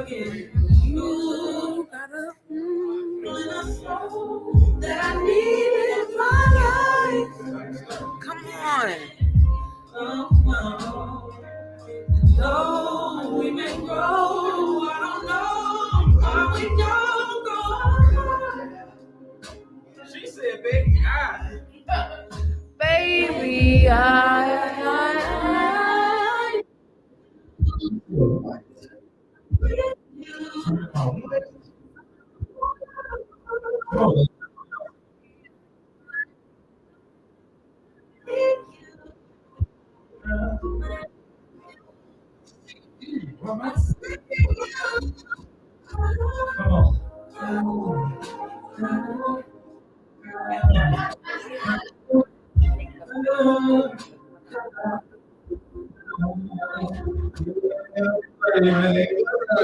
again. You got a feeling of soul that I need in my life. Come on. Though we may grow, I don't know why we don't go. She said, baby, baby,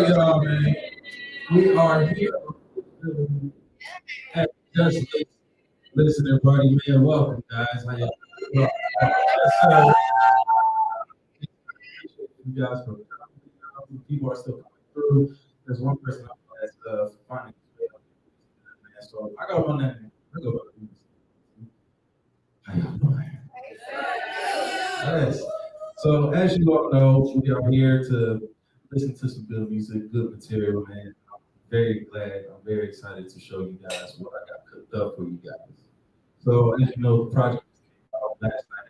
Y'all, man. We are here at Just Listen, everybody, man. Welcome, guys. How y'all doing? So, you guys for coming. People are still coming through. There's one person that's finding his way up. Man, so I got one name. I go by how y'all doing? Yes. So as you all know, we are here to listen to some good music, good material, man. I'm very glad. I'm very excited to show you guys what I got cooked up for you guys. So as you know, the project came out last night.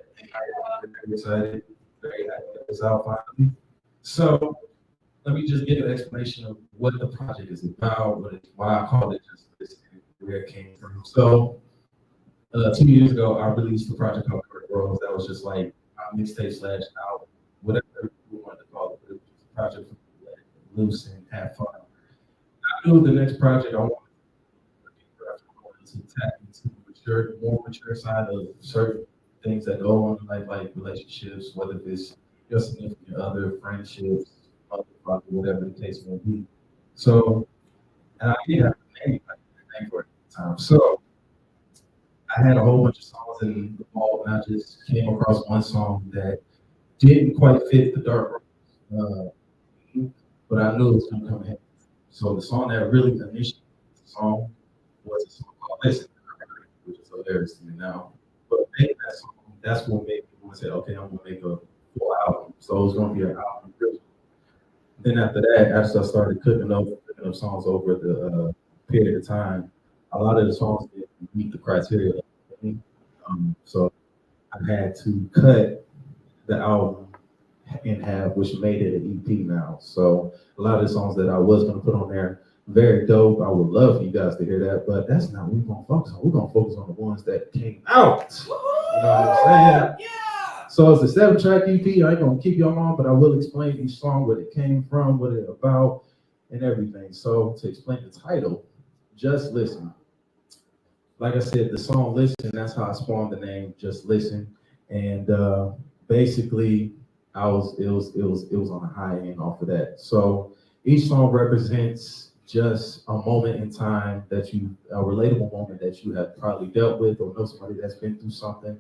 I'm very excited, very happy that it's out finally. So let me just give an explanation of what the project is about, why I called it Just Listen, where it came from. So 2 years ago, I released a project called Kurt Rose. That was just like a mixtape slash out, whatever you wanted to call it. But it was just a project for me to let loose and have fun. I knew the next project I wanted to tap into more mature side of certain things that go on in life, like relationships, whether it's your significant other, friendships, mother, father, whatever the case may be. So, and I didn't have a name for it at the time. So I had a whole bunch of songs in the ball, and I just came across one song that didn't quite fit the dark room, but I knew it was going to come in. So the song that really initiated the song was a song called Listen, which is hilarious to me now. But making that song, that's what made me want to say, okay, I'm going to make a full album. So it was going to be an album. Then after that, as I started cooking up songs over the period of time, a lot of the songs didn't meet the criteria. So I had to cut the album in half, which made it an EP now. So a lot of the songs that I was going to put on there, very dope. I would love for you guys to hear that, but that's not what we're going to focus on. We're going to focus on the ones that came out. You know what I'm saying? Yeah. So it's a 7-track EP. I ain't going to keep y'all on, but I will explain each song, what it came from, what it's about, and everything. So to explain the title, Just Listen. Like I said, the song Listen, that's how I spawned the name Just Listen. And basically it was on a high end off of that. So each song represents just a moment in time a relatable moment that you have probably dealt with or know somebody that's been through something,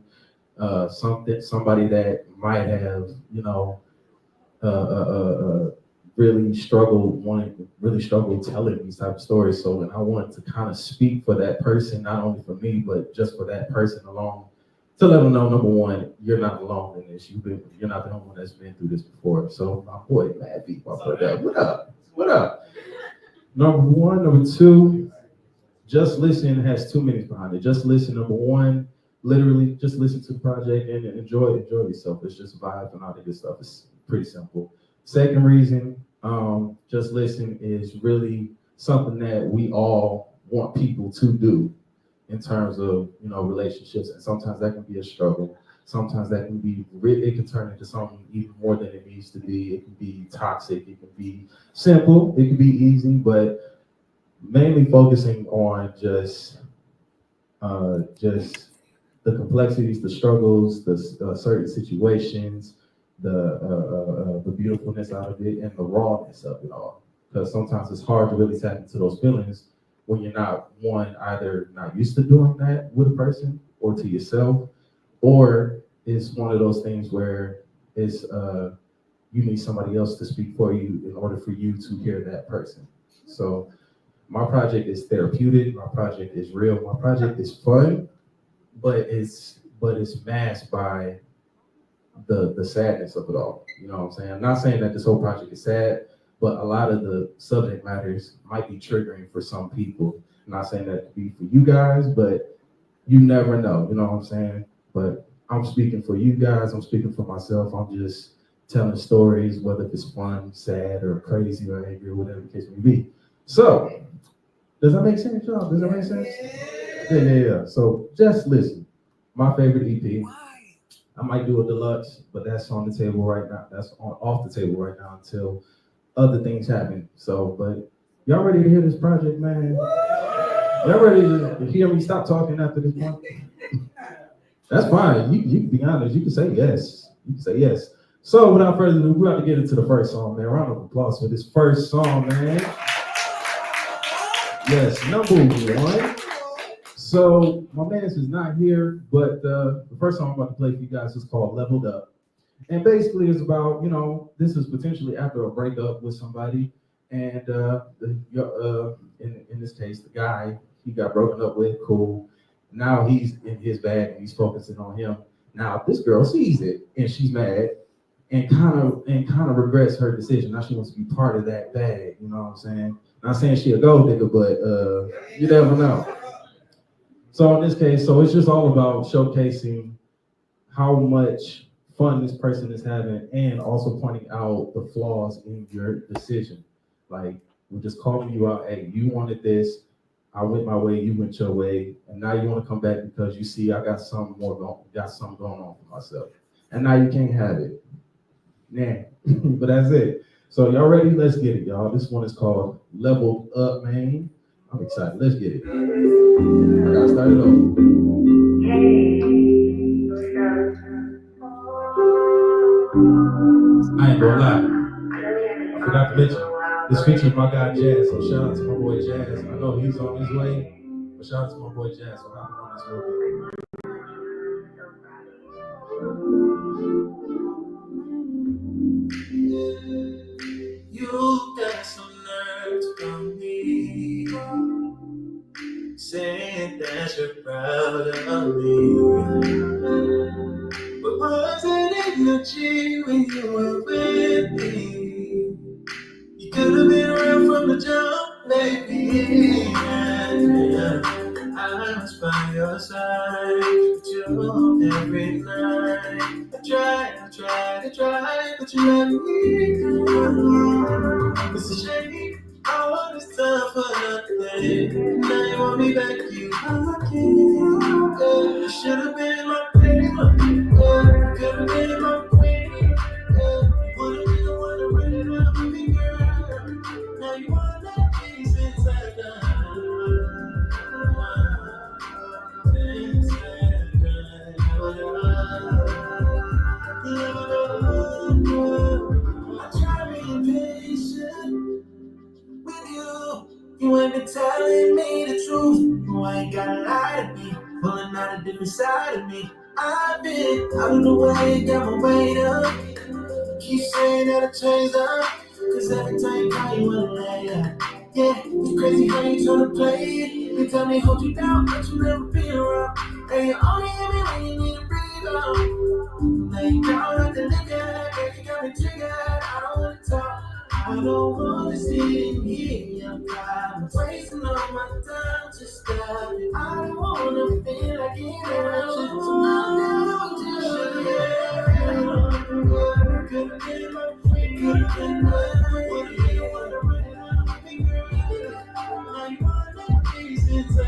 somebody that might have, uh, uh, uh, really struggled telling these type of stories. So when I wanted to kind of speak for that person, not only for me, but just for that person alone, to let them know, number one, you're not alone in this. You're not the only one that's been through this before. So my boy, Mad Beat, what up? What up? Number one, number two, Just Listen has 2 minutes behind it. Just Listen, number one, literally just listen to the project and enjoy yourself. It's just vibes and all that good stuff. It's pretty simple. Second reason, Just Listen is really something that we all want people to do in terms of relationships, and sometimes that can be a struggle. Sometimes that can be it can turn into something even more than it needs to be. It can be toxic. It can be simple. It can be easy, but mainly focusing on just the complexities, the struggles, the certain situations, the beautifulness out of it, and the rawness of it all. Because sometimes it's hard to really tap into those feelings when you're not either not used to doing that with a person or to yourself, or it's one of those things where it's you need somebody else to speak for you in order for you to hear that person. So my project is therapeutic. My project is real. My project is fun, but it's masked by the sadness of it all. You know what I'm saying? I'm not saying that this whole project is sad, but a lot of the subject matters might be triggering for some people. I'm not saying that to be for you guys, but you never know. You know what I'm saying? But I'm speaking for you guys. I'm speaking for myself. I'm just telling stories, whether it's fun, sad, or crazy, or angry, or whatever the case may be. So, does that make sense, y'all? Does that make sense? Yeah. So just listen. My favorite EP. Why? I might do a deluxe, but that's on the table right now. That's off the table right now until other things happen. So, but y'all ready to hear this project, man? Y'all ready to hear me stop talking after this point? That's fine. You can be honest. You can say yes. You can say yes. So without further ado, we're about to get into the first song, man. Round of applause for this first song, man. Yes, number one. So my man is not here, but the first song I'm about to play for you guys is called Leveled Up. And basically it's about, this is potentially after a breakup with somebody. And in this case, the guy he got broken up with, cool. Now he's in his bag and he's focusing on him. Now this girl sees it and she's mad and kind of regrets her decision. Now she wants to be part of that bag, you know what I'm saying? Not saying she a gold digger, but you never know. So in this case, so it's just all about showcasing how much fun this person is having and also pointing out the flaws in your decision. Like, we're just calling you out, hey, you wanted this, I went my way, you went your way, and now you want to come back because you see I got something going on for myself. And now you can't have it. Nah, but that's it. So y'all ready? Let's get it, y'all. This one is called Leveled Up, man. I'm excited. Let's get it. I gotta start it over. I ain't gonna lie. I forgot to mention this features my guy Jazz. So shout out to my boy Jazz. I know he's on his way, but shout out to my boy Jazz for hopping on this real quick. You got some nerve to come me, saying that you're proud of me. But was it energy when you were with me? You could have been around from the jump, baby. Yeah. I was by your side with you every night. I tried, but you let me go. It's a shame, all this time for nothing. Now you want me back, you again. You should have been my favorite. You could have been my queen. You would have been the one to run it up with me, girl. Now you wanna let me since I I try being patient with you. You ain't been telling me the truth. You ain't gotta lie to me. Pulling out a different side of me. I've been out of the way, got my weight up. Keep saying that I changed up. Cause every time you call, you wanna lay up. Yeah, it's crazy how you tryna play it. You tell me hold you down, but you never been around. And you only hear me when you need to breathe out. Lay down like the liquor, girl, you got me triggered. I don't wanna talk, I don't wanna sit and hear you cry. I'm wasting all my time to stop it. I don't wanna feel like it around you. So now just could've been my friend, could've been my what do you wanna run it out with me, girl? Now you wanna be since I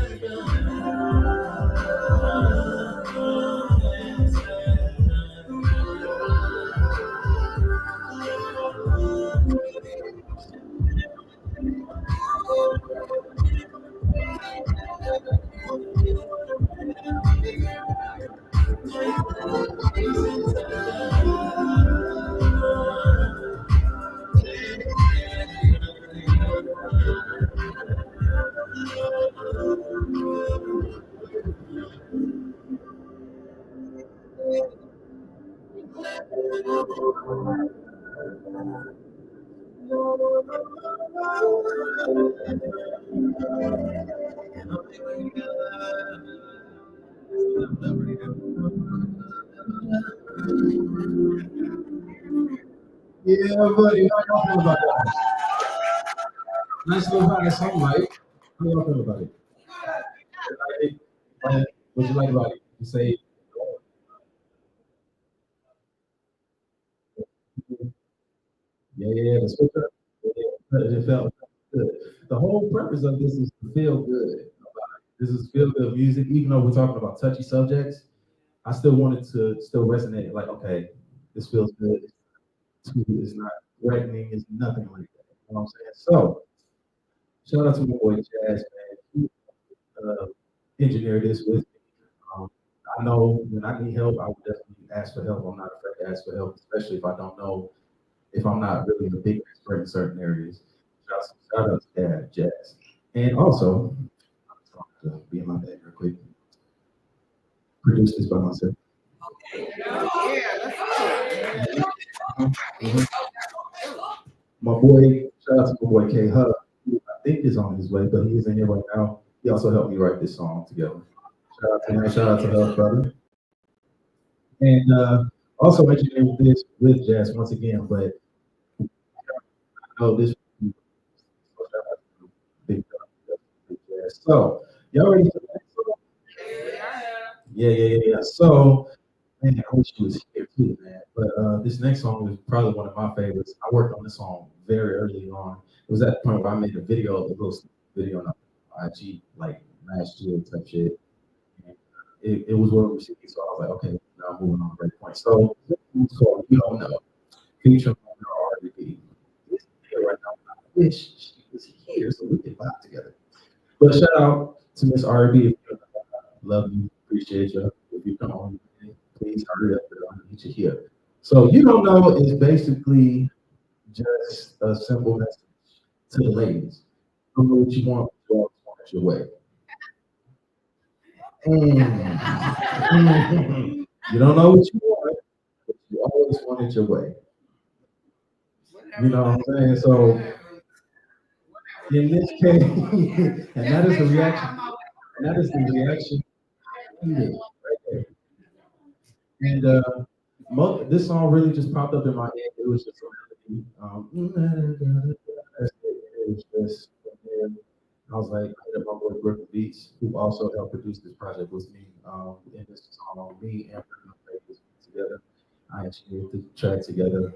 Yeah, buddy, how y'all feel about that? Nice little hot song, right? How y'all feel about it? What you like about it? You say, yeah, the switcher. Yeah, it felt good. The whole purpose of this is to feel good. This is feel good music, even though we're talking about touchy subjects. I still wanted to still resonate. Like, okay, this feels good. It's not threatening. It's nothing like that. You know what I'm saying? So, shout out to my boy Jazz, man. He engineered this with me. Um, I know when I need help, I would definitely ask for help. I'm not afraid to ask for help, especially if I don't know, if I'm not really a big expert in certain areas. Shout out to Jazz. And also, I'm going to be in my bag real quick. Produce this by myself. Mhm. My boy, shout out to my boy K Hub, who I think is on his way, but he isn't here right now. He also helped me write this song together. Shout out to him, shout out to Hub, brother. And also engineered this with Jazz once again, but I know this big, big Jazz. So, y'all ready for the next song? Yeah. So, man, I wish he was here too, man. But this next song is probably one of my favorites. I worked on this song very early on. It was at the point where I made a little video on IG like last year type shit. And it was well received, so I was like, okay, now I'm moving on to great point. So this one's called You Don't Know, featuring R&B. This here right now. I wish she was here so we could vibe together. But shout out to Miss R&B. Love you, appreciate you. If you come on, please hurry up. I need you here. So You Don't Know is basically just a simple message to the ladies. You don't know what you want, you always want it your way. You don't know what you want, but you always want it your way. You know what I'm saying? So in this case, and that is the reaction. And that is the reaction needed right there. And this song really just popped up in my head. It was just a melody. It was just, and I was like, I hit up my boy Brooklyn Beats, who also helped produce this project with me. In this song, me and Brooklyn played this together. I engineered the track together.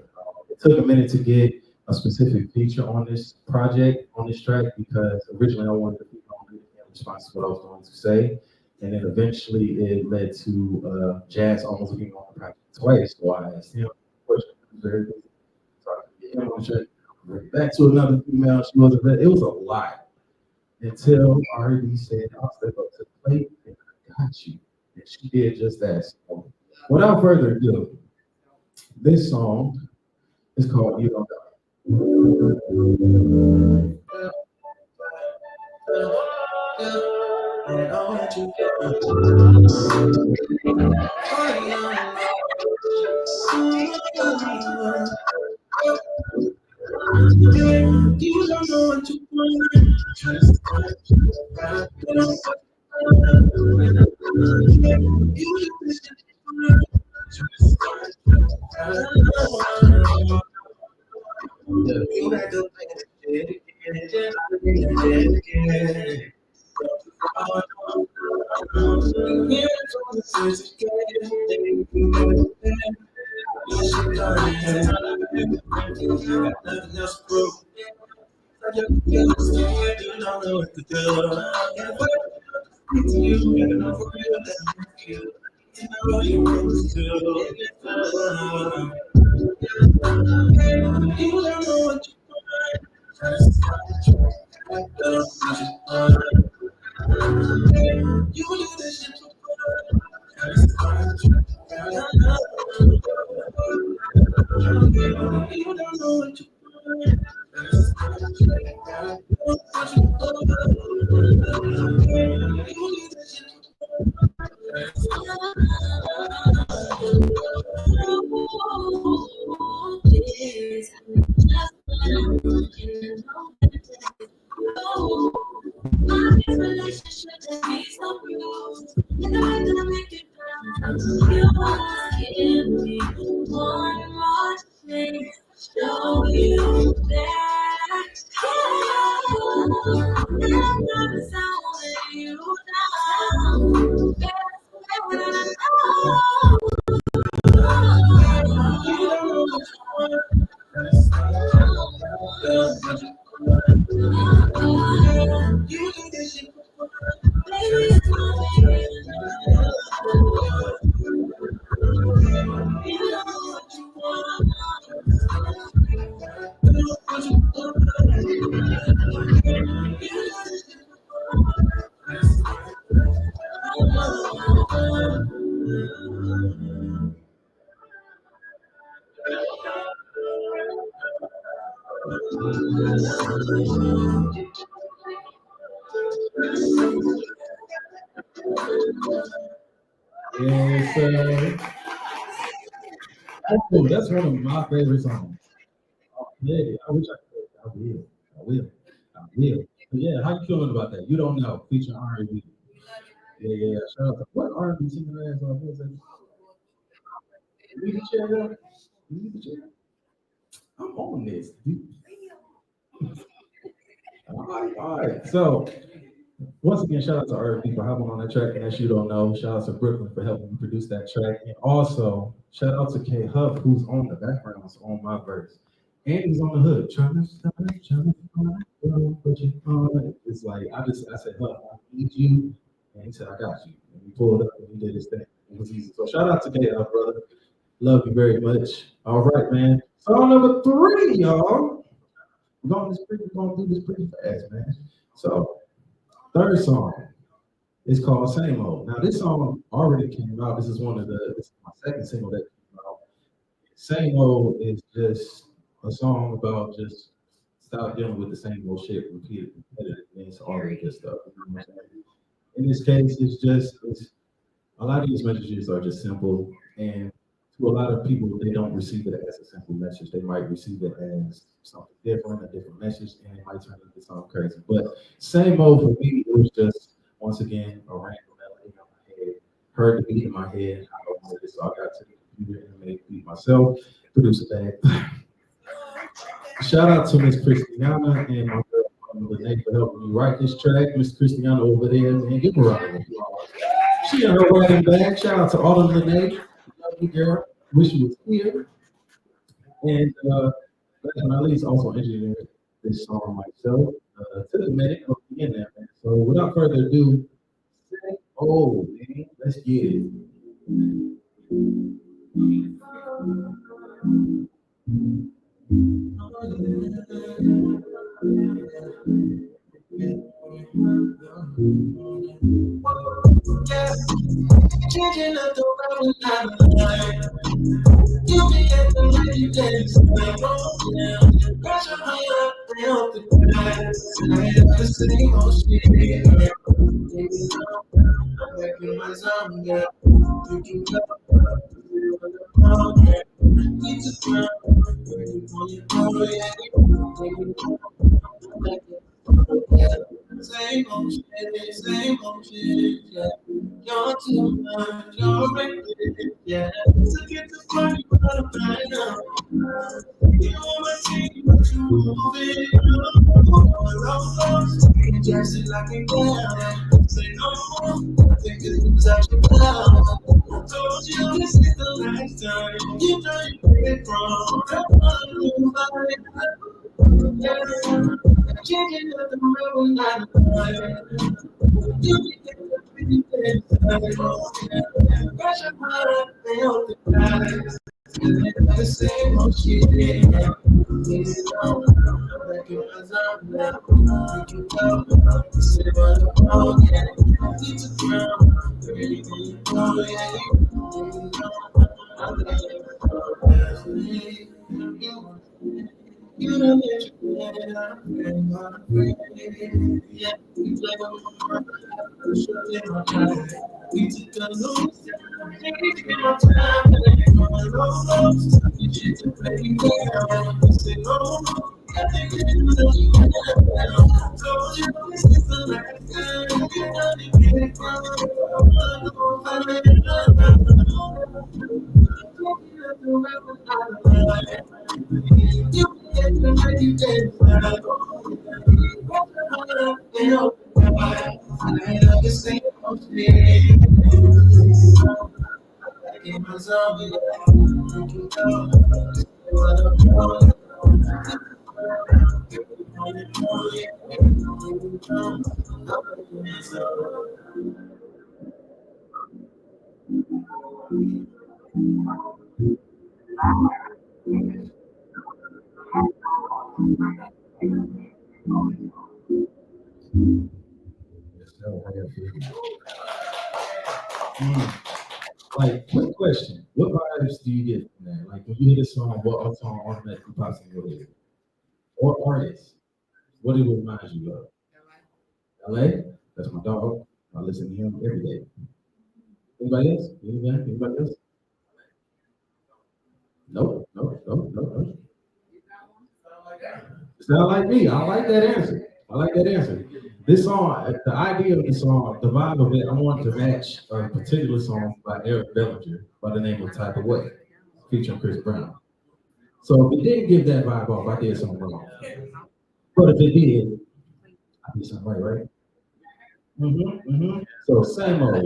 It took a minute to get a specific feature on this project, on this track, because originally I wanted to be on it in response to what I was going to say. And then eventually it led to Jazz almost being on the project twice. So I asked him a question. He was very busy. So I could get him on the track. Right back to another female. She wasn't ready. It was a lot until R&B said, I'll step up to the plate and I got you. And she did just that. So without further ado, this song is called You Don't My relationship that needs no proof. And the way that I make it down, you wanna give me one more thing. Show you that I care. And I promise I won't let you down. That's what I know. You do this shit, baby, it's my baby. You know what you want. Yes, oh, that's one of my favorite songs. Yeah, I wish I could. I will. I will. I will. But yeah, how you feeling about that? You don't know. Featuring R&B. Yeah, yeah, yeah. Shout out to what R&B singer ass on here? Leave the chair up. Leave the chair. I'm on this. All right. So once again, shout out to R&B for having on that track. And as you don't know, shout out to Brooklyn for helping me produce that track. And also shout out to K Huff, who's on the backgrounds on my verse. And he's on the hood. Trying to put you on. It's like I said, Huff, I need you. And he said, I got you. And he pulled up and he did his thing. It was easy. So shout out to K Huff, brother. Love you very much. All right, man. Song number 3, y'all. We're gonna do this pretty fast, man. So, third song is called Same Old. Now, this song already came out. This is my second single that came out. Same Old is just a song about just stop dealing with the same old shit, repeated, it's already good stuff. You know what I'm saying? In this case, it's a lot of these messages are just simple, and to a lot of people, they don't receive it as a simple message. They might receive it as something different, a different message, and it might turn into something crazy. But Same Old for me, it was just, once again, a random melody in my head, heard the beat in my head. I don't know this, so I got to the computer and made the beat myself, produce it back. Shout out to Miss Christiana and my girl Lene for helping me write this track. Miss Christiana over there, man, give her a round of applause. She and her writing back. Shout out to all of Lene. Love you, girl. Wish you was here. And last but not least, also engineered this song myself. Took a minute to begin that, man. So without further ado, oh man, let's get it. Changing up the world and you be acting like you dance. Pressure higher, they off the glass. I have the same old shit. I'm back in my zone, yeah. You can go, yeah. Need to ground, same old shit, yeah. You're too much, you're right, yeah. So get the party out of my now. You want my team, but you move it around. Just like a down, say no more. I think it was out your mouth. I told you this is the last time. You know you did it wrong. I wanna move on. Changing up the road, not the you be pressure higher, they on the guys. The same old shit. Back in my zone now. You can go, you sit on the phone, yeah. Need to ground, really when you go, yeah. You know, I'm you know that you're yeah, you play with my heart, in my time. We took a loose, in my time, and I'm low, you should take me down. You say no, I think it's told you this is the last time you're gonna get it you get the way you did. You know, I love the same of me. I give myself Mm. Like, quick question. What vibes do you get from that? Like, when you hear this song, what song automatically pops in your head? Or artist? What it reminds you of? LA? That's my dog. I listen to him every day. Anybody else? Anybody else? Nope, nope, nope, nope, nope. Sound like me. I like that answer. I like that answer. This song, the idea of the song, the vibe of it, I want to match a particular song by Eric Bellinger by the name of Type of Way, featuring Chris Brown. So if it didn't give that vibe off, I did something wrong. But if it did, I did something right, right? So same old,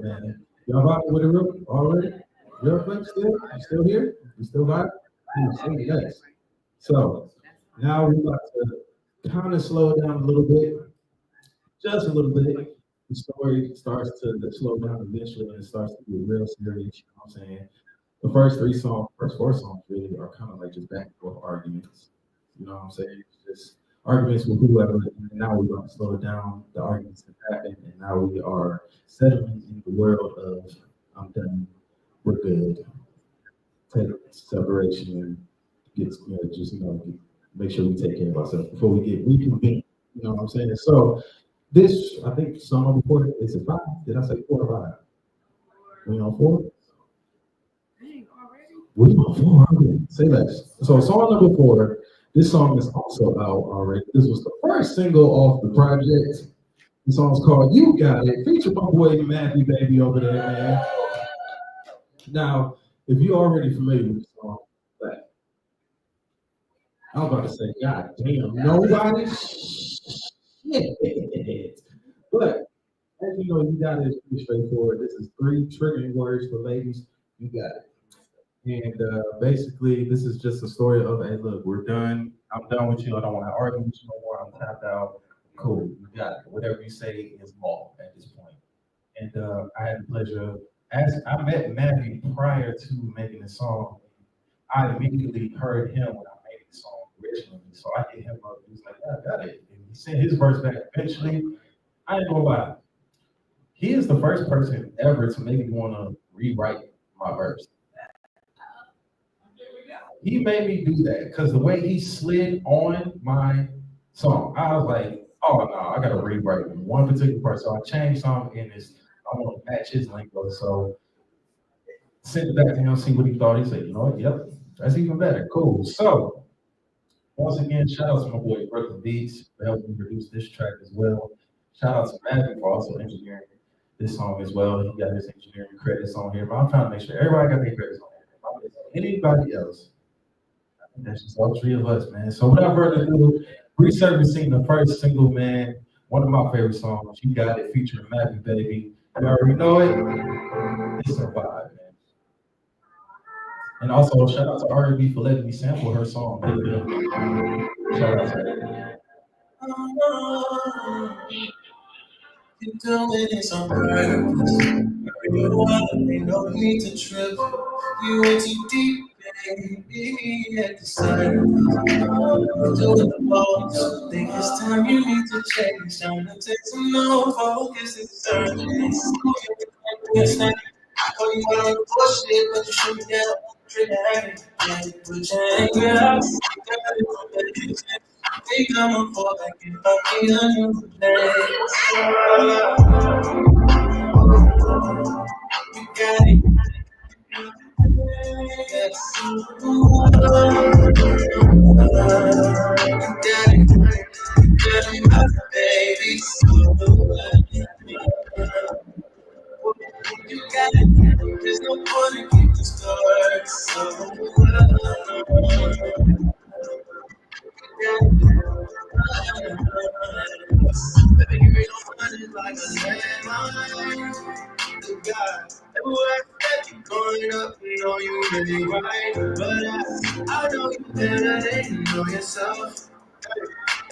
man. Y'all vibing with the room already? Real quick, still? You still here? You still vibe? Yes. So now we're about to kind of slow it down a little bit, just a little bit. The story starts to slow down eventually and it starts to get real serious. You know what I'm saying? The first four songs really are kind of like just back and forth arguments. You know what I'm saying? It's just arguments with whoever. And now we're going to slow it down. The arguments have happened, and now we are settling in the world of I'm done, we're good. Take separation and make sure we take care of ourselves before we get reconvened. You know what I'm saying? So this, I think, song before is a five. Did I say four or five? We on four? We on four. Okay. Say less. So song number four. This song is also out already. This was the first single off the project. The song's called "You Got It," featuring my boy Matthew Baby over there, man. Now, if you're already familiar with the song, but I was about to say, God damn, nobody. Shit. But as you know, you got it. It's pretty straightforward. This is three triggering words for ladies. You got it. And basically, this is just a story of, hey, look, we're done. I'm done with you. I don't want to argue with you no more. I'm tapped out. Cool, you got it. Whatever you say is law at this point. And I had the pleasure of, as I met Matthew prior to making the song, I immediately heard him when I made the song originally. So I hit him up. He was like, yeah, I got it. And he sent his verse back eventually. I ain't gonna lie. He is the first person ever to make me want to rewrite my verse. He made me do that because the way he slid on my song, I was like, oh no, I gotta rewrite one particular part. So I changed something in this. I want to match his lingo. So sent it back to him, see what he thought. He said, you know what, yep, that's even better. Cool. So once again, shout out to my boy Brooklyn Beats for helping produce this track as well. Shout out to Matthew for also engineering this song as well. He got his engineering credits on here, but I'm trying to make sure everybody got their credits on here. If I miss anybody else, that's just all three of us, man. So without further ado, resurfacing the first single, man. One of my favorite songs. You got it, featuring Matthew Baby. You already know it. It's a vibe, man. And also, shout out to R&B for letting me sample her song. Shout out to her. You're doing this on purpose. You want me, no need to trip. You went too deep, baby, at the surface. You're doing the most. Think it's time you need to change. Time to take some no focus and surface. Oh, you wanna push it, but you shoot me down. Trigger, put your anger out. Think I'm a fall back if I need a new place. You got it. Yes. my baby. You got it. There's no point in keep the story. Baby, you ain't no money like a landmine. To God, everywhere that you going up, you know you really right. But I know you better than you know yourself.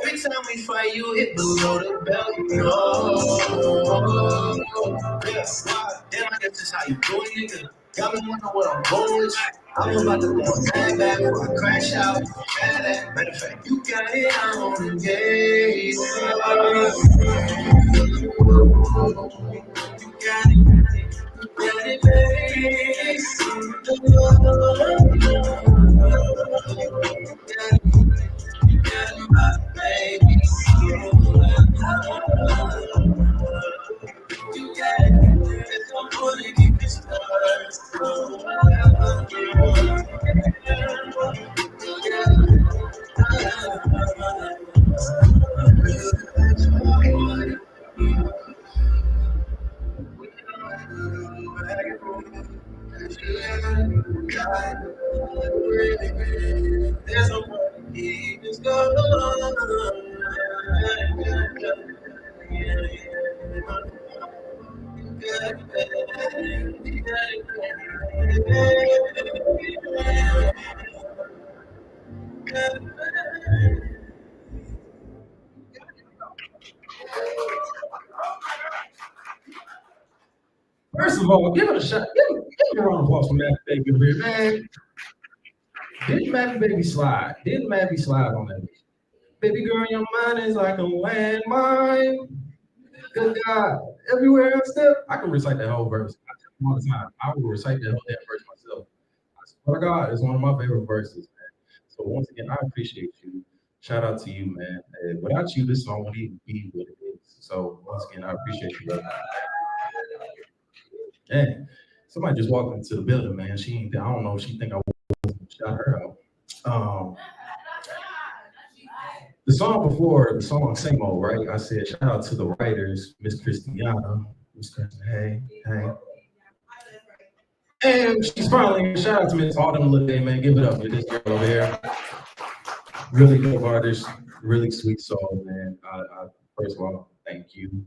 Every time we fight, you hit below the belt. No. Yeah, damn, I guess that's how you do it, nigga. Got me wondering what I'm going with. I'm about to go back before I crash out. Matter of fact, you got it on, yeah. You got it, got it, baby. You got it. There's no point in keeping stars. There's no point in keeping First of all, give it a shot. Give it a round of applause for Mappy Baby over here, man. Didn't Mappy Baby slide? Didn't Mappy slide on that? Baby girl, your mind is like a landmine. Good God. Everywhere I step, I can recite that whole verse. I tell them all the time. I will recite that whole damn verse myself. I swear to God, it's one of my favorite verses, man. So once again, I appreciate you. Shout out to you, man. Without you, this song wouldn't even be what it is. So once again, I appreciate you, brother. Dang, somebody just walked into the building, man. She ain't, I don't know if she think I shot her out. Um, the song before, the song Same Old, right? I said shout out to the writers, Miss Christiana. Miss Christiana, hey. And she's finally, shout out to Miss Autumn Lede, man. Give it up for this girl over here. Really good artist, really sweet soul, man. I first of all, thank you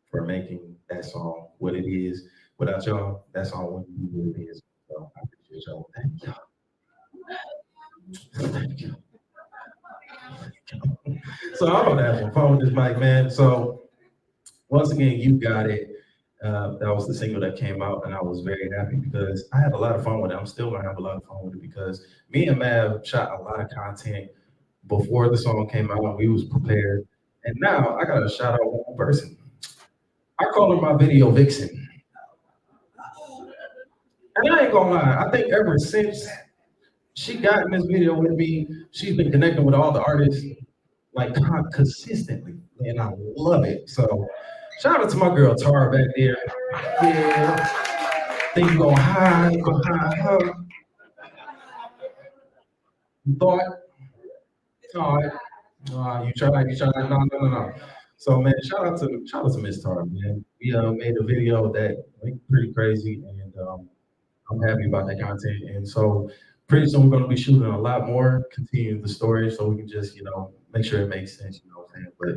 for making that song what it is. Without y'all, that song wouldn't be what it is. So I appreciate y'all. Thank y'all. Thank you. So I'm gonna have some fun with this mic, man. So once again, you got it. That was the single that came out, and I was very happy because I had a lot of fun with it. I'm still gonna have a lot of fun with it because me and Mav shot a lot of content before the song came out, and we was prepared. And now I gotta shout out one person. I call her my video vixen. And I ain't gonna lie, I think ever since she got in this video with me, she's been connecting with all the artists like consistently, and I love it. So shout out to my girl Tara back there. Yeah, think you gonna hide behind her. You thought, all right, you try, no. So man, shout out to Miss Tara, man. We made a video that went pretty crazy, and I'm happy about that content. And so pretty soon we're gonna be shooting a lot more, continue the story, so we can just make sure it makes sense. You know what I'm saying? But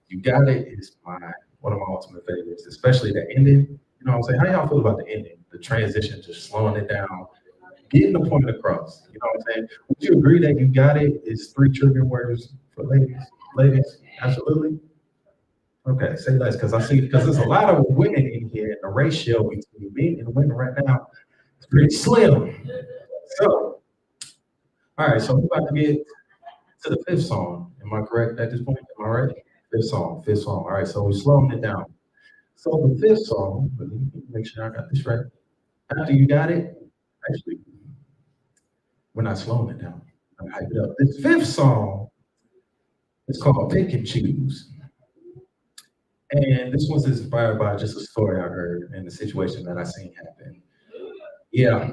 you got it. It's one of my ultimate favorites, especially the ending. You know what I'm saying? How y'all feel about the ending? The transition, just slowing it down, getting the point across. You know what I'm saying? Would you agree that you got it? Is 3 trigger words for ladies? Ladies, absolutely. Okay, say less, because there's a lot of women in here, and the ratio between men and women right now is pretty slim. So, all right, so we're about to get to the 5th song. Am I correct at this point? Am I right? 5th song. All right, so we're slowing it down. So the 5th song, let me make sure I got this right. After you got it, actually, we're not slowing it down. I'm hype it up. This 5th song is called Pick and Choose. And this was inspired by just a story I heard and the situation that I seen happen. Yeah.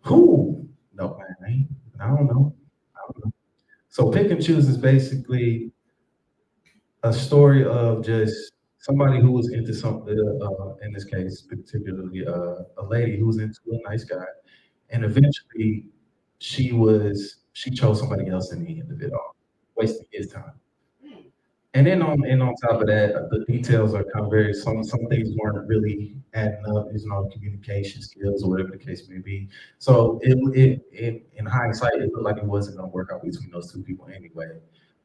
Who? No, man, I don't know. So pick and choose is basically a story of just somebody who was into something. In this case, particularly a lady who was into a nice guy, and eventually she chose somebody else in the end of it all, wasting his time. And on top of that, the details are kind of very some things weren't really adding up. There's no communication skills or whatever the case may be. So it in hindsight, it looked like it wasn't going to work out between those two people anyway.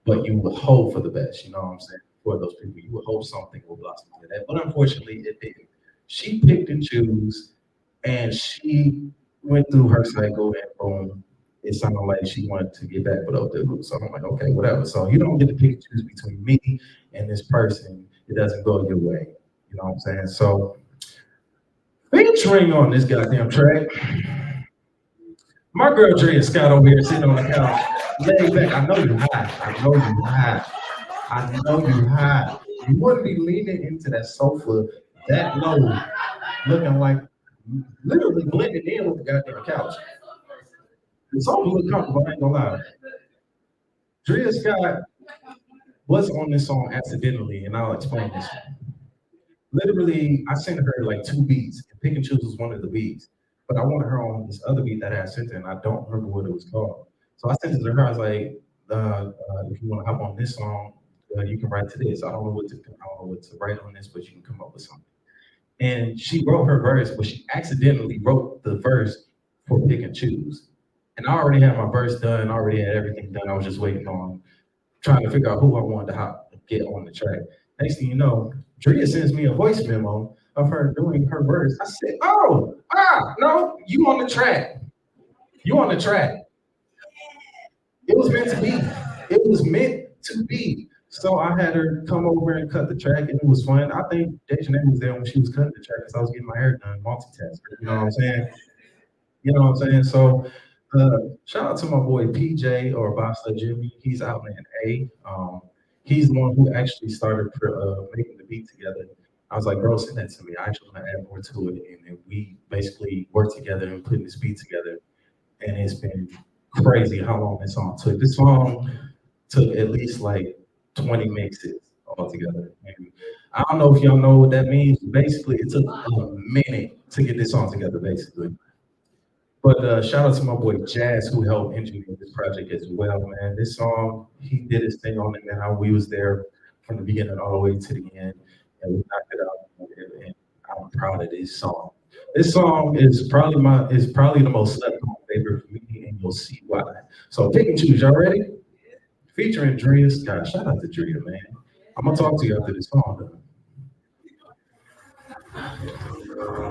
But you would hope for the best. You know what I'm saying? For those people, you would hope something will blossom into that. But unfortunately, it didn't. She picked and choose, and she went through her cycle, and boom, it sounded like she wanted to get back with old dude. So I'm like, okay, whatever. So you don't get to pick and choose between me and this person. It doesn't go your way. You know what I'm saying? So featuring on this goddamn track, my girl Drea Scott over here sitting on the couch, laid back. I know you high. I know you high. I know you high. You wouldn't be leaning into that sofa that low, looking like literally blending in with the goddamn couch. It's all really comfortable, I ain't gonna lie. Drea Scott was on this song accidentally, and I'll explain this. Literally, I sent her like two beats, and Pick and Choose was one of the beats. But I wanted her on this other beat that I had sent her, and I don't remember what it was called. So I sent it to her. I was like, if you want to hop on this song, you can write to this. I don't know what to write on this, but you can come up with something. And she wrote her verse, but she accidentally wrote the verse for Pick and Choose. And I already had my verse done, I already had everything done. I was just waiting on trying to figure out who I wanted to get on the track. Next thing you know, Drea sends me a voice memo of her doing her verse. I said, no, you on the track. You on the track. It was meant to be. It was meant to be. So I had her come over and cut the track, and it was fun. I think Dejanay was there when she was cutting the track because I was getting my hair done, multitasker. You know what I'm saying? You know what I'm saying? So shout out to my boy PJ or Bossa Jimmy. He's out in A. He's the one who actually started making the beat together. I was like, bro, send that to me. I actually want to add more to it. And then we basically worked together and putting this beat together. And it's been crazy how long this song took. This song took at least like 20 mixes all together. And I don't know if y'all know what that means. Basically, it took a minute to get this song together, basically. But shout out to my boy Jazz who helped engineer this project as well, man. This song, he did his thing on it, man. How we was there from the beginning all the way to the end, and we knocked it out. And I'm proud of this song. This song is probably the most slept on favorite for me, and you'll see why. So pick and choose. Y'all ready? Featuring Drea Scott. Shout out to Drea, man. I'm gonna talk to you after this song, though.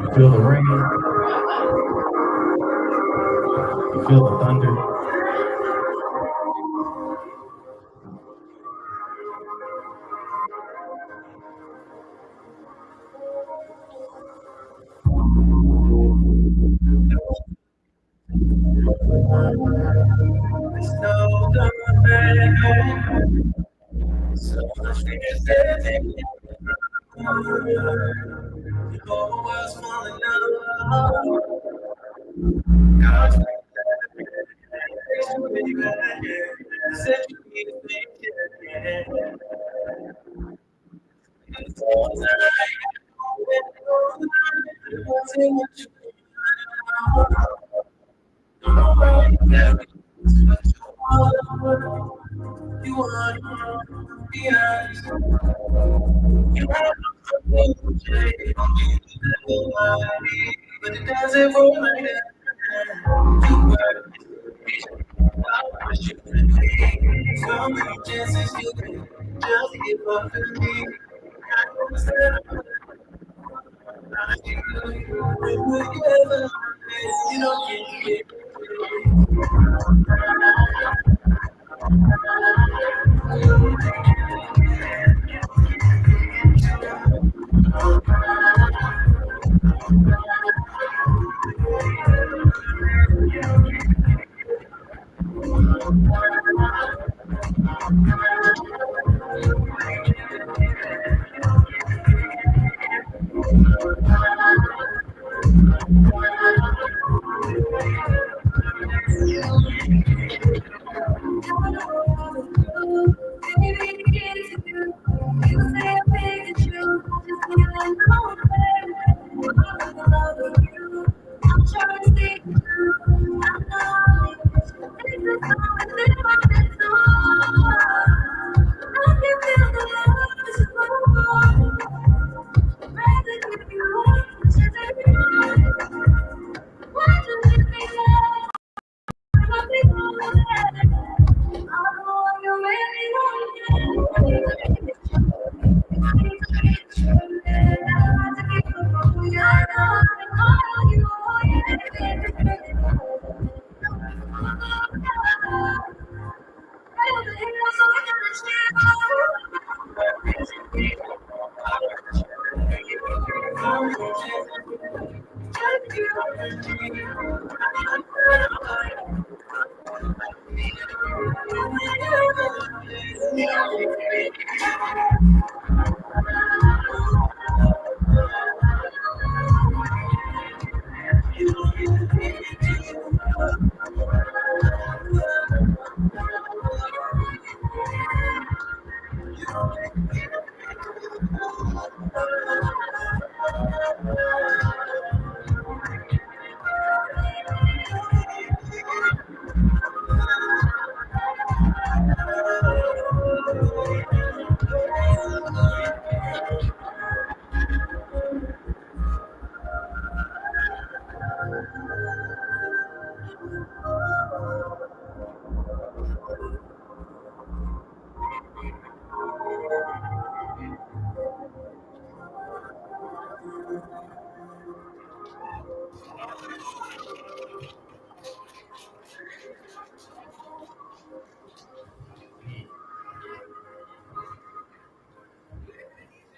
You feel the rain? You feel the thunder? There's no going back. So much fears that the whole world's falling down. God's like said you need to think it. It's all night. You want to be honest. You have to change, but it doesn't work like that. You work, so many chances you can just give up on me. I understand. Will you ever? You don't get it.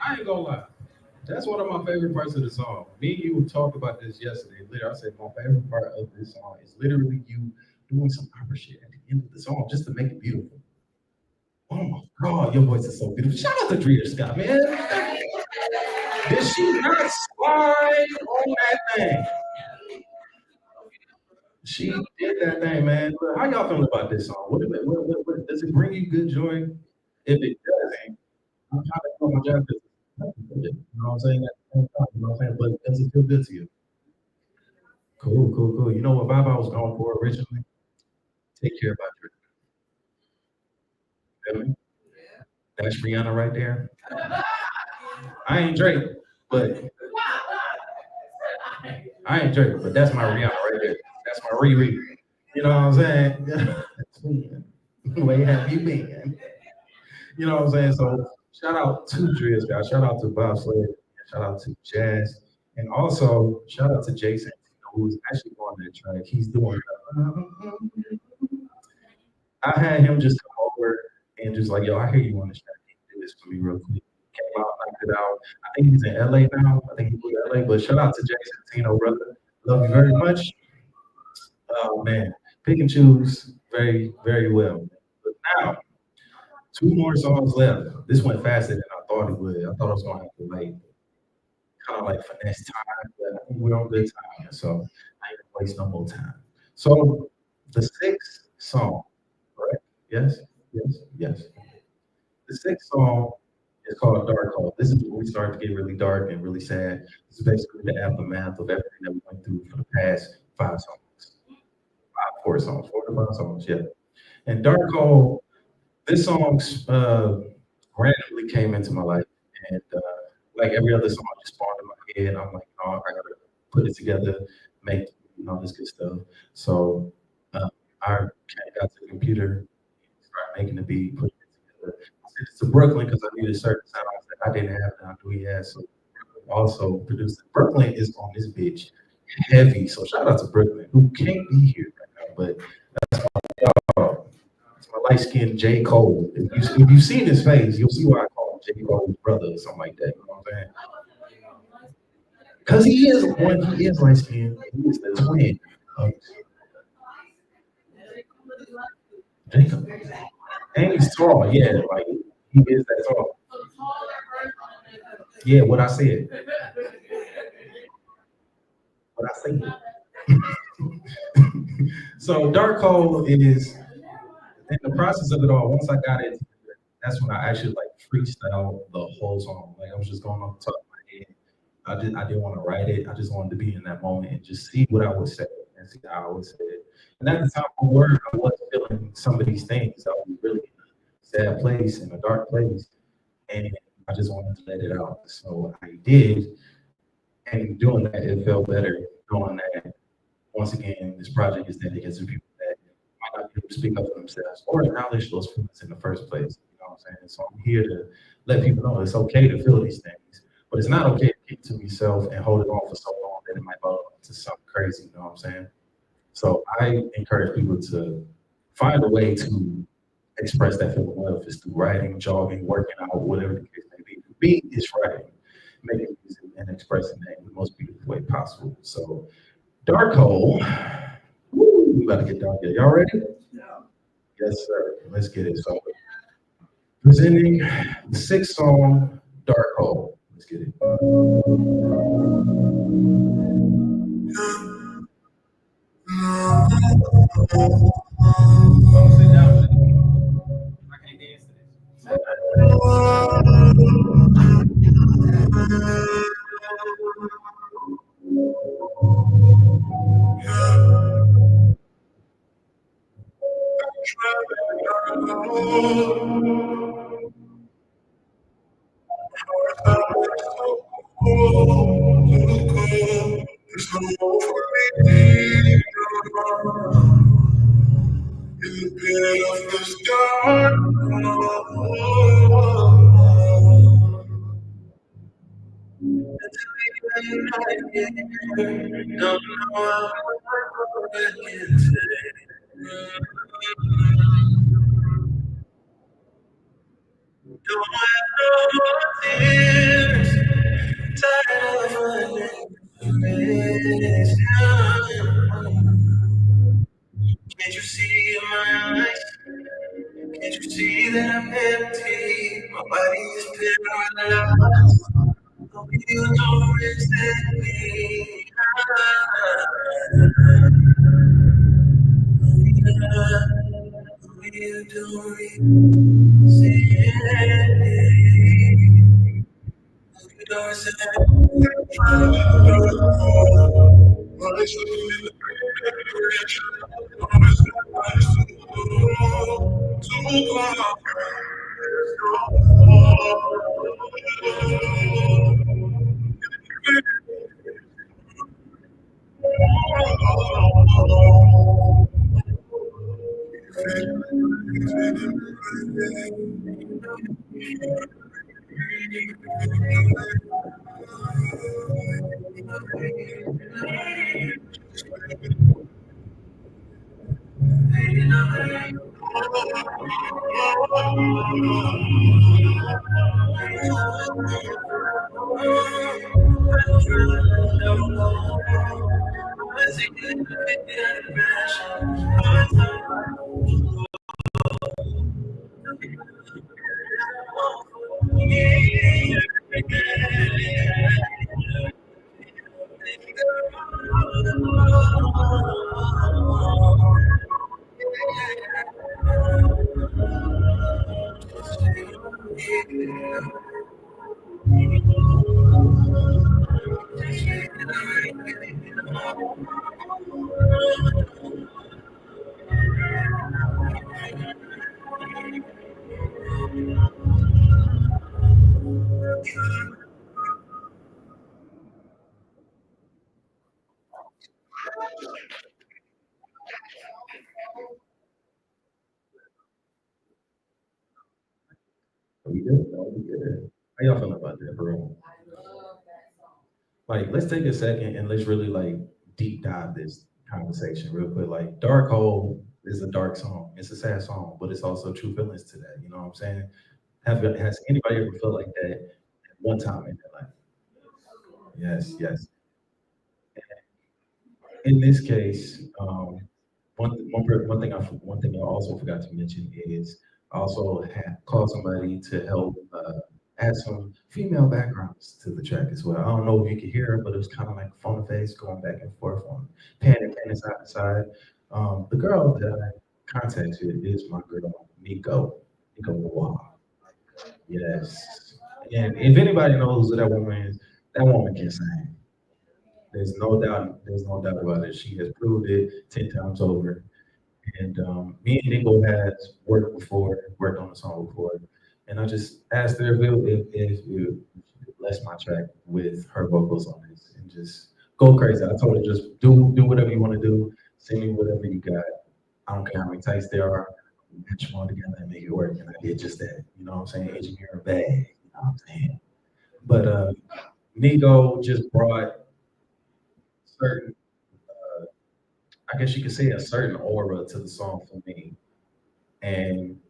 I ain't gonna lie. That's one of my favorite parts of the song. Me and you talked about this yesterday. Literally, I said my favorite part of this song is literally you doing some opera shit at the end of the song just to make it beautiful. Oh my God, your voice is so beautiful. Shout out to Drita Scott, man. Did she not slide on that thing? She did that thing, man. Look, how y'all feeling about this song? Does it bring you good joy? If it doesn't, I'm trying to do my job. You know what I'm saying? At the same time, you know what I'm saying? But does it feel good to you? Cool, cool, cool. You know what vibe I was going for originally? Take care about your family. That's Rihanna right there. I ain't Drake, but I ain't Drake, but that's my Rihanna right there. That's my Riri. You know what I'm saying? Where have you been? You know what I'm saying? So shout out to Driz, guys. Shout out to Bob Slade. Shout out to Jazz. And also shout out to Jason, who's actually on that track. He's doing I had him just come over and just like, yo, I hear you on this track. Can you do this for me real quick? Came out, knocked it out. I think he's in LA now. I think he's in LA. But shout out to Jason Tino, brother. Love you very much. Oh man, pick and choose very, very well. But now, two more songs left. This went faster than I thought it would. I thought I was gonna have to like kind of like finesse time, but I think we're on good time. So I ain't gonna waste no more time. So the sixth song, correct? Yes, yes, yes. The sixth song is called Dark Hole. This is where we start to get really dark and really sad. This is basically the aftermath of everything that we went through for the past five songs. Four songs, four to five songs, yeah. And Dark Hole, this song randomly came into my life, and like every other song, just spawned in my head. I'm like, oh, I gotta put it together, make this good stuff. So uh, I got to the computer, started making the beat, putting it together. I sent it to Brooklyn because I needed certain sounds that I didn't have that I knew he had. So also produced it. Brooklyn is on this bitch heavy. So shout out to Brooklyn, who can't be here right now, but uh, it's my light skinned J. Cole. If you've seen his face, you'll see why I call him J. Cole's brother or something like that. You know what I'm saying? Because he is light skinned. He is the twin of Jacob. And he's tall, yeah, like he is that tall. Yeah, what I said. What I said. So Dark Hole is in the process of it all. Once I got it, that's when I actually like freestyle the whole song. Like I was just going off the top of my head. I didn't want to write it. I just wanted to be in that moment and just see what I would say and see how I would say it. And at the time of word, I was feeling some of these things. I was really in a sad place, in a dark place, and I just wanted to let it out. So I did, and doing that, it felt better knowing that once again, this project is dedicated to people that might not be able to speak up for themselves or acknowledge those feelings in the first place. You know what I'm saying? So I'm here to let people know it's okay to feel these things, but it's not okay to keep to yourself and hold it on for so long that it might go to something crazy. You know what I'm saying? So I encourage people to find a way to express that feeling, whether if it's through writing, jogging, working out, whatever the case may be. For me, it's writing, making music and expressing that in the most beautiful way possible. So, Dark Hole, woo, we about to get dark here. Y'all ready? Yes, sir. Let's get it. So, presenting the sixth song, Dark Hole. Let's get it. Can't you see in my eyes? Can't you see that I'm empty? My body is paralyzed. Hope you don't resist me. Hope you don't resist me. Hope you don't resist me. Are we good? No, we good. How y'all feeling about that, bro? Like, let's take a second and let's really like deep dive this conversation real quick. Like, Dark Hole is a dark song. It's a sad song, but it's also true feelings to that. You know what I'm saying? Has anybody ever felt like that at one time in their life? Yes, yes. In this case, one thing I also forgot to mention is I also had called somebody to help add some female backgrounds to the track as well. I don't know if you could hear it, but it was kind of like phone to face going back and forth on panning side to side. The girl that I contacted is my girl Nico Noir. Yes, and if anybody knows who that woman can sing. There's no doubt. There's no doubt about it. She has proved it 10 times over. And me and Nico has worked before, worked on the song before, and I just asked her if you bless my track with her vocals on it and just go crazy. I told her just do whatever you want to do, send me whatever you got. I don't care how many tights there are. Match them all together and make it work. And I did just that. You know what I'm saying? Engineer a bag. You know what I'm saying? But Nico just brought certain, I guess you could say a certain aura to the song for me. And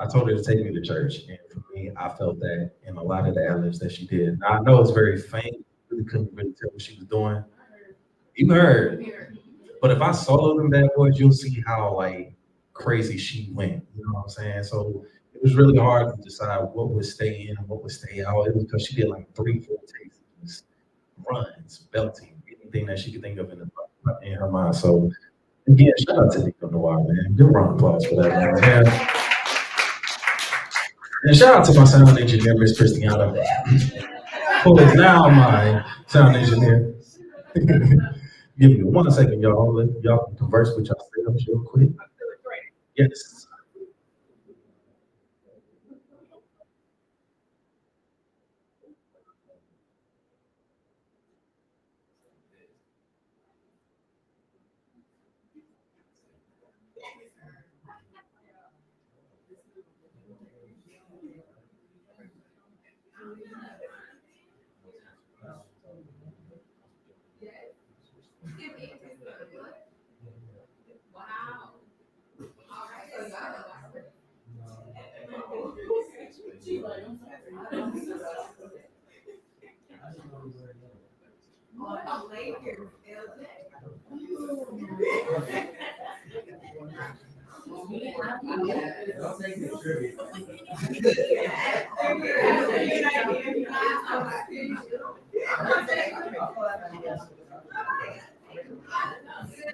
I told her to take me to church, and for me, I felt that in a lot of the ad-libs that she did. Now, I know it's very faint, really couldn't really tell what she was doing. You heard, but if I solo them bad boys, you'll see how like crazy she went. You know what I'm saying? So it was really hard to decide what would stay in and what would stay out. It was because she did like 3, 4 takes, runs, belting, anything that she could think of in her mind. So again, shout out to Nico Noir, man. Give a round of applause for that, man. And shout out to my sound engineer, Miss Christiana, who is now my sound engineer. Give me 1 second, y'all. Y'all can converse with yourselves real quick. Yes.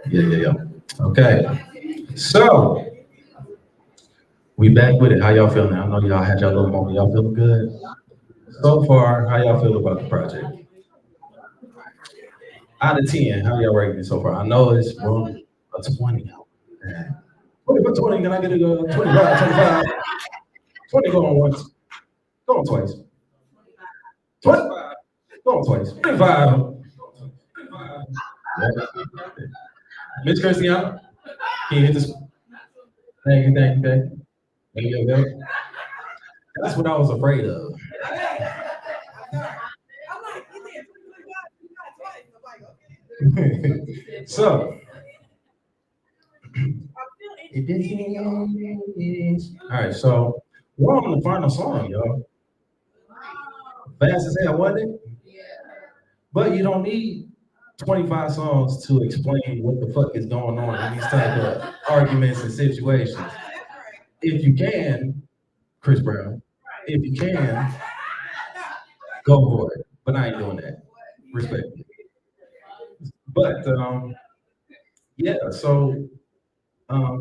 Yeah. Okay. So we back with it. How y'all feeling? I know y'all had y'all little moment. Y'all feeling good? So far, how y'all feel about the project? Out of 10, how y'all rating it so far? I know it's room a 20. Man. 20 for 20, can I get it 25, 25? 20 going once, going twice. 25, going twice. 25. Yeah. Miss Christiana, can you hit this? Thank you. Thank you, okay? That's what I was afraid of. So, it is. All right, so we're on the final song, y'all. Fast as hell, wasn't it? But you don't need 25 songs to explain what the fuck is going on in these type of arguments and situations. If you can, Chris Brown, if you can, go for it. But I ain't doing that. Respect. But yeah, so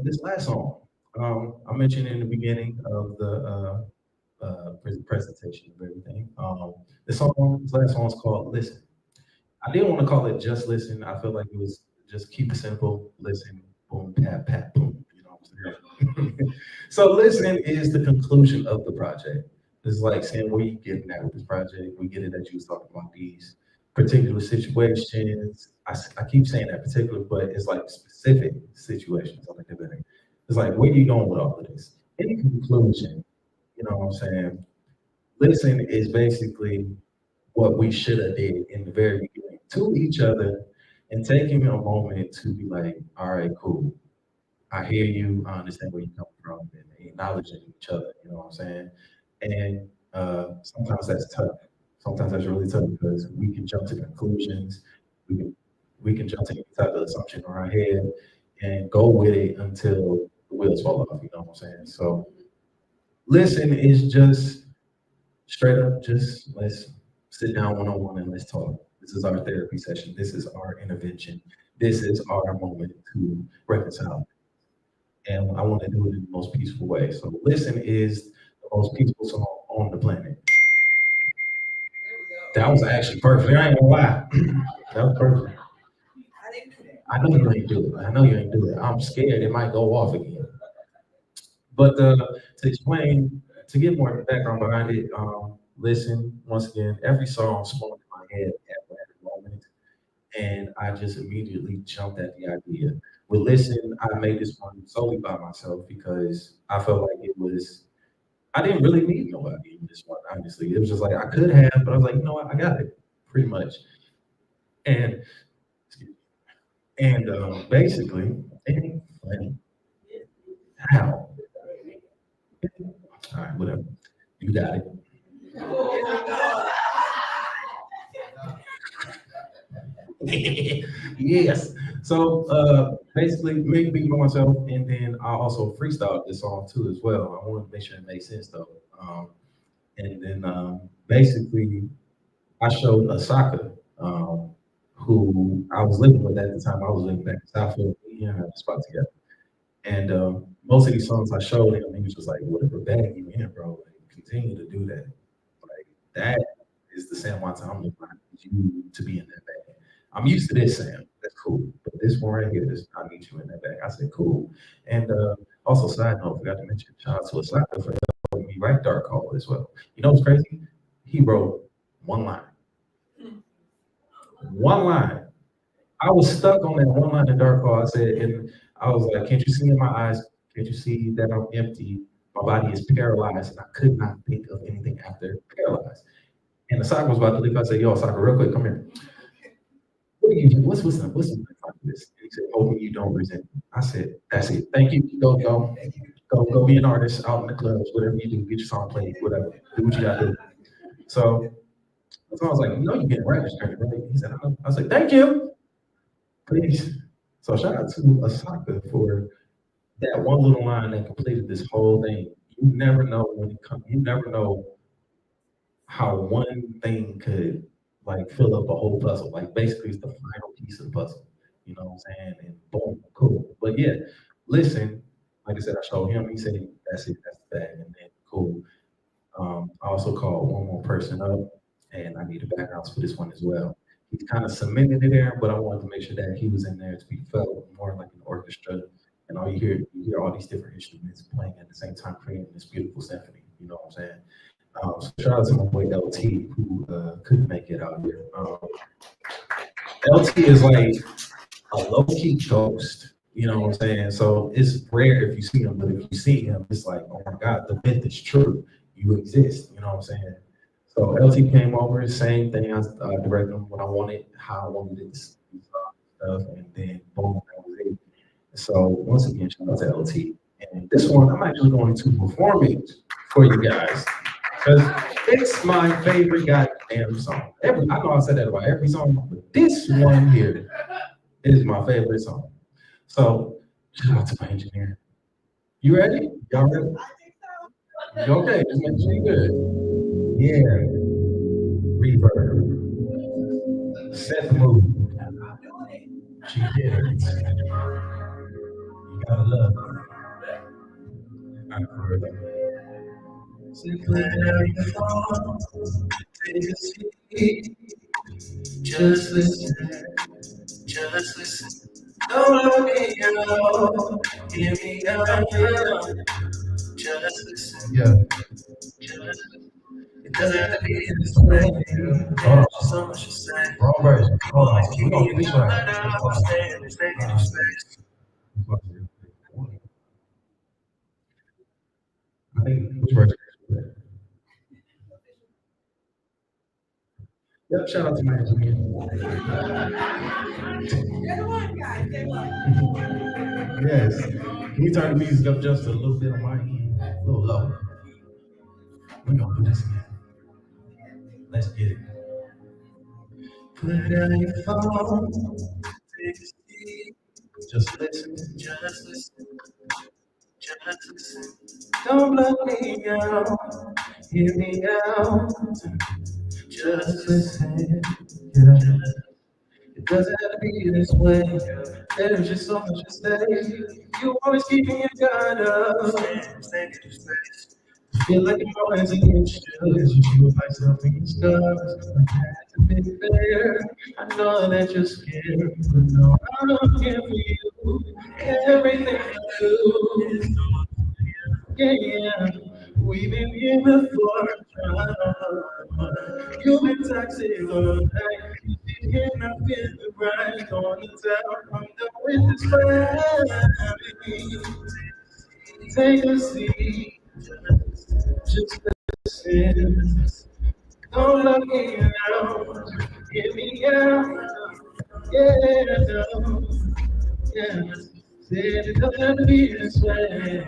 this last song, I mentioned in the beginning of the presentation of everything. This last song is called "Listen." I didn't want to call it "Just Listen." I feel like it was just keep it simple. Listen, boom, pat, pat, boom. You know what I'm saying? So, "Listen" is the conclusion of the project. It's like saying where you getting at with this project. We get it that you was talking about these particular situations. I keep saying that particular, but it's like specific situations. I think they're better. It's like where you going with all of this? In conclusion, you know what I'm saying? Listen is basically what we should have did in the very beginning to each other and taking a moment to be like, all right, cool. I hear you. I understand where you come from and acknowledging each other. You know what I'm saying? And sometimes that's tough. Sometimes that's really tough because we can jump to conclusions. We can we can jump to any type of assumption in our head and go with it until the wheels fall off. You know what I'm saying? So listen is just straight up, just let's sit down one on one and let's talk. This is our therapy session. This is our intervention. This is our moment to reconcile. And I want to do it in the most peaceful way. So listen is the most peaceful song on the planet. That was actually perfect. I ain't gonna lie. That was perfect. I know you ain't do it. I know you ain't do it. I'm scared it might go off again. But to explain, to get more background behind it, listen, once again, every song spawned in my head at that moment. And I just immediately jumped at the idea. With Listen, I made this one solely by myself because I felt like it was, I didn't really need nobody in this one, honestly. It was just like I could have, but I was like, you know what, I got it, pretty much. And basically, it ain't funny. How? All right, whatever. You got it. Yes. So basically, me being myself, and then I also freestyled this song too as well. I wanted to make sure it made sense though. And then basically, I showed Asaka, who I was living with at the time. I was living back in Southfield. We had a spot together. And most of these songs I showed him, he was just like, "Whatever bag you in, bro, like, continue to do that. Like that is the San Juan time. I need you to be in that bag. I'm used to this, Sam. That's cool. But this one right here, this I need you in that bag." I said, "Cool." And also, side note, forgot to mention, shout out to Asaka for helping me write Dark Hole as well. You know what's crazy? He wrote one line. One line. I was stuck on that one line in Dark Hole. I said, and I was like, "Can't you see in my eyes? Can't you see that I'm empty? My body is paralyzed." And I could not think of anything after paralyzed. And the soccer was about to leave. I said, "Yo, soccer, real quick, come here. What do you do? What's the like this?" And he said, "Hoping you don't resent me." I said, "That's it. Thank you. Go be an artist out in the clubs, whatever you do, get your song played, whatever. Do what you gotta do." So, I was like, "You know, you getting writer's credit, right?" He said, "I know." I was like, "Thank you, please." So shout out to Asaka for that one little line that completed this whole thing. You never know when it comes. You never know how one thing could like fill up a whole puzzle. Like basically, it's the final piece of the puzzle. You know what I'm saying? And boom, cool. But yeah, listen. Like I said, I showed him. He said, "That's it. That's the bag." And then cool. I also called one more person up, and I needed backgrounds for this one as well. He's kind of cemented it there, but I wanted to make sure that he was in there to be felt more like an orchestra. And all you hear all these different instruments playing at the same time, creating this beautiful symphony. You know what I'm saying? So shout out to my boy LT who couldn't make it out here. LT is like a low key ghost. You know what I'm saying? So it's rare if you see him, but if you see him, it's like, oh my God, the myth is true. You exist. You know what I'm saying? So LT came over, same thing. I directed him what I wanted, how I wanted it to stuff, and then boom, that was it. So once again, shout out to LT. And this one, I'm actually going to perform it for you guys because it's my favorite goddamn song. I know I said that about every song, but this one here is my favorite song. So shout out to my engineer. You ready? Y'all ready? You okay? Just make sure you're good. Yeah. Reverb. Set the mood. She did it. You gotta love her. I heard her. Simply the phone. Take a seat. Just listen. Just listen. Don't let me go. Hear me out. Just listen. Yeah. Just listen. It doesn't have to be this way. Hold on. So much to say. Wrong version. Hold on. We're gonna finish right. I'm staying, it's taking space. I think which version is it? Yep, shout out to my engineer. Yes. Can you turn the music up just a little bit on my end? A little low. We're gonna put this in. Let's get it. Put down your phone. Take a seat. Just listen. Just listen. Just listen. Don't let me out. Hear me out. Just listen. Yeah. It doesn't have to be this way. There's just so much to say. You always keep me in guard up. Stay in space. Feel like I'm always against you. You with myself in stars. I had to be fair. I know that you're scared. But no, I'm here for you. Everything I do. Yeah, yeah. We've been here before. You've been toxic all night. You sit here and I feel the right on the top. I'm done with this fight. Take a seat. Just listen. Don't look me out. Get me out. Yeah, no. Yeah. Said it doesn't have to be this way.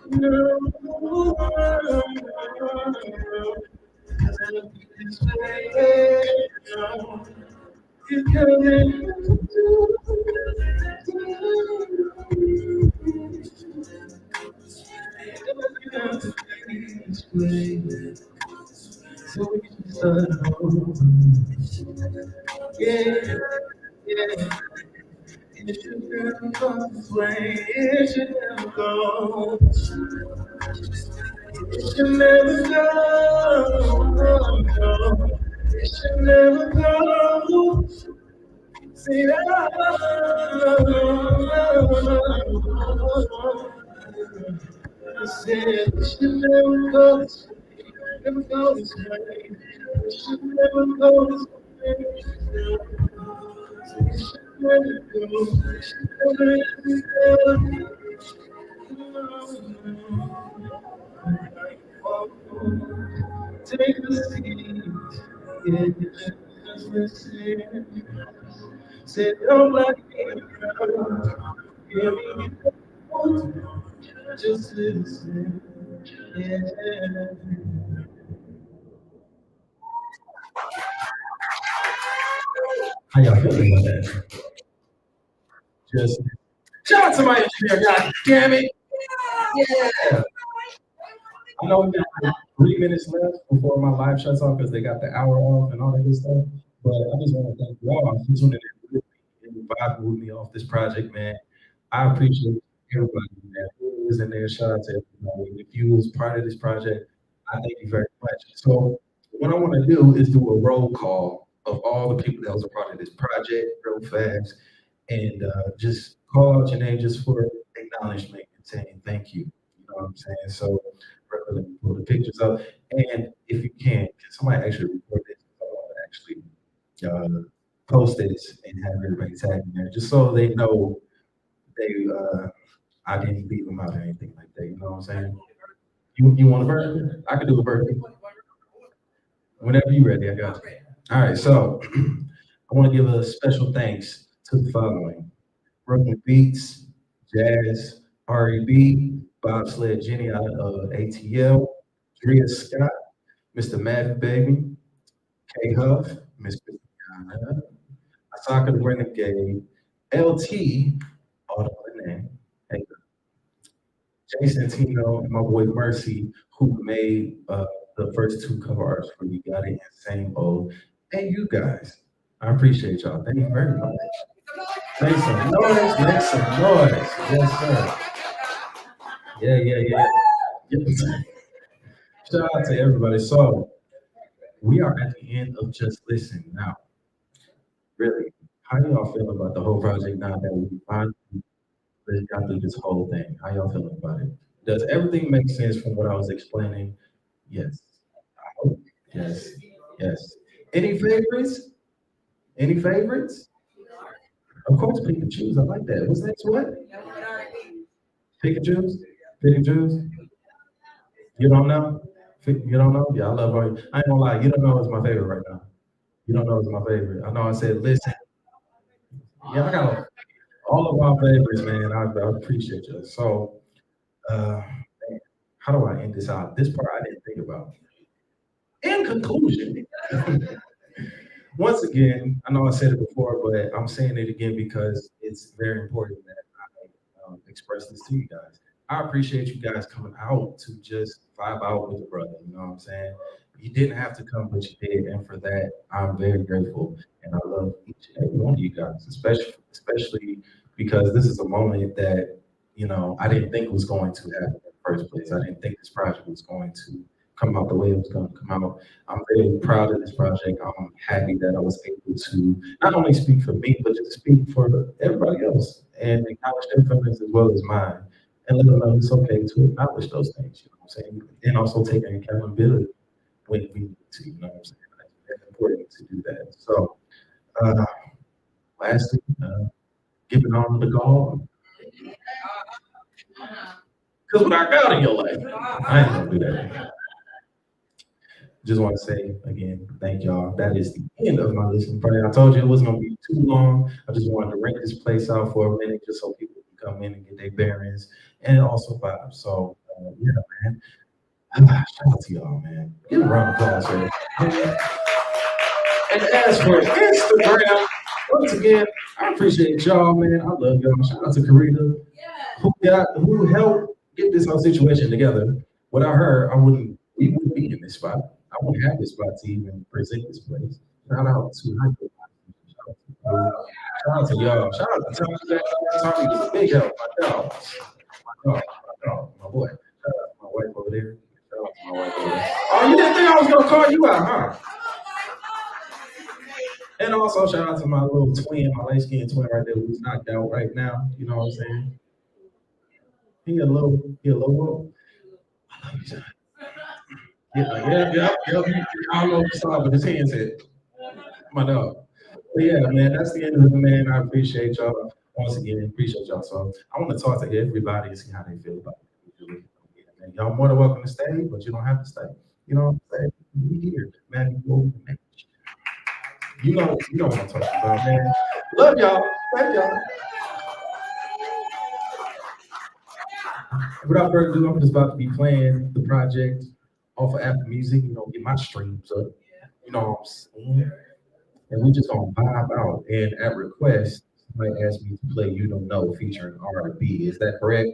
You coming to so we can start over. Yeah, yeah. It should never go this way. It should never go. It should never go. It should never go. See I said it should never go this way. Never go this way. It should never go this way. It should never go. It should never go. Take a seat. Yeah, just listen. Sit down like a girl. Give me just listen. Yeah. How y'all feeling about that? Just shout out to my engineer, God damn it. Yeah. I know we got like 3 minutes left before my live shuts off because they got the hour off and all that good stuff. But I just want to thank you all for tuning in with me and vibing with me off this project, man. I appreciate everybody, man. Who was in there? Shout out to everybody. If you was part of this project, I thank you very much. So what I want to do is do a roll call of all the people that was a part of this project real fast and just call out your name just for acknowledgement and saying thank you. You know what I'm saying? So let me pull the pictures up. And if you can somebody actually record this? I want to actually post this and have everybody tag in there just so they know they I didn't leave them out or anything like that. You know what I'm saying? You want a version? I can do a version. Whenever you're ready, I got you. All right, so I want to give a special thanks to the following: Brooklyn Beats, Jazz, R.E.B., Bobsled Jenny out of ATL, Drea Scott, Mr. Mad Baby, K Huff, Miss Christiana, Asaka the Renegade, LT, all the name, hey, Jason Tino, and my boy Mercy, who made the first two cover arts for You Got It and Same Old, and you guys. I appreciate y'all. Thank you very much. Make some noise, make some noise. Yes, sir. Yeah. Yep. Shout out to everybody. So we are at the end of Just Listen now. Really, how y'all feel about the whole project now that we finally got through this whole thing? How y'all feeling about it? Does everything make sense from what I was explaining? Yes. I hope. Yes. Yes. Any favorites? Any favorites? Of course, pick and choose. I like that. What's next? What? Pick and choose? Pick and choose? You don't know? You don't know? Yeah, I love all you. I ain't gonna lie. You don't know it's my favorite right now. You don't know it's my favorite. I know I said listen. Yeah, I got all of our favorites, man. I appreciate you. So, man, how do I end this out? This part I didn't think about. In conclusion, once again, I know I said it before, but I'm saying it again because it's very important that I express this to you guys. I appreciate you guys coming out to just vibe out with the brother. You know what I'm saying? You didn't have to come, but you did, and for that, I'm very grateful. And I love each and every one of you guys, especially because this is a moment that I didn't think was going to happen in the first place. I didn't think this project was going to come out the way it was going to come out. I'm very proud of this project. I'm happy that I was able to not only speak for me, but just speak for everybody else and acknowledge their feelings as well as mine. And let them know it's okay to acknowledge those things, you know what I'm saying? And also taking accountability when we need to, you know what I'm saying? It's very important to do that. So, uh, lastly, giving on the call. Because what I got in your life, I ain't gonna do that. Just want to say again, thank y'all. That is the end of my listening party. I told you it wasn't gonna be too long. I just wanted to rent this place out for a minute just so people can come in and get their bearings and also vibe. So Yeah, man. Shout out to y'all, man. Give a round of applause for it. And as for Instagram, once again, I appreciate y'all, man. I love y'all. Shout out to Karita, who helped get this whole situation together. Without her, we wouldn't be in this spot. I wouldn't have this spot to even present this place. Shout out to Hyper. Shout out to y'all. Shout out to Tommy. Tommy was a big help. My dog. My boy. Shout out to my wife over there. Shout out to my wife over there. Oh, you didn't think I was gonna call you out, huh? And also shout out to my little twin, my light skinned twin right there who's knocked out right now. You know what I'm saying? He a little. I love you, son. Yeah. I don't know if you saw, but his hands hit my dog. But yeah, man, that's the end of it, man. I appreciate y'all. Once again, appreciate y'all. So I want to talk to everybody and see how they feel about it. Yeah, man. Y'all more than welcome to stay, but you don't have to stay. You know what I'm saying? We here, man. You know what I'm talking about, man. Love y'all. Thank y'all. Without further ado, I'm just about to be playing the project off of Apple Music, get my streams up. You know what I'm saying? And we just gonna vibe out. And at request, somebody asked me to play "You Don't Know" featuring R&B. Is that correct?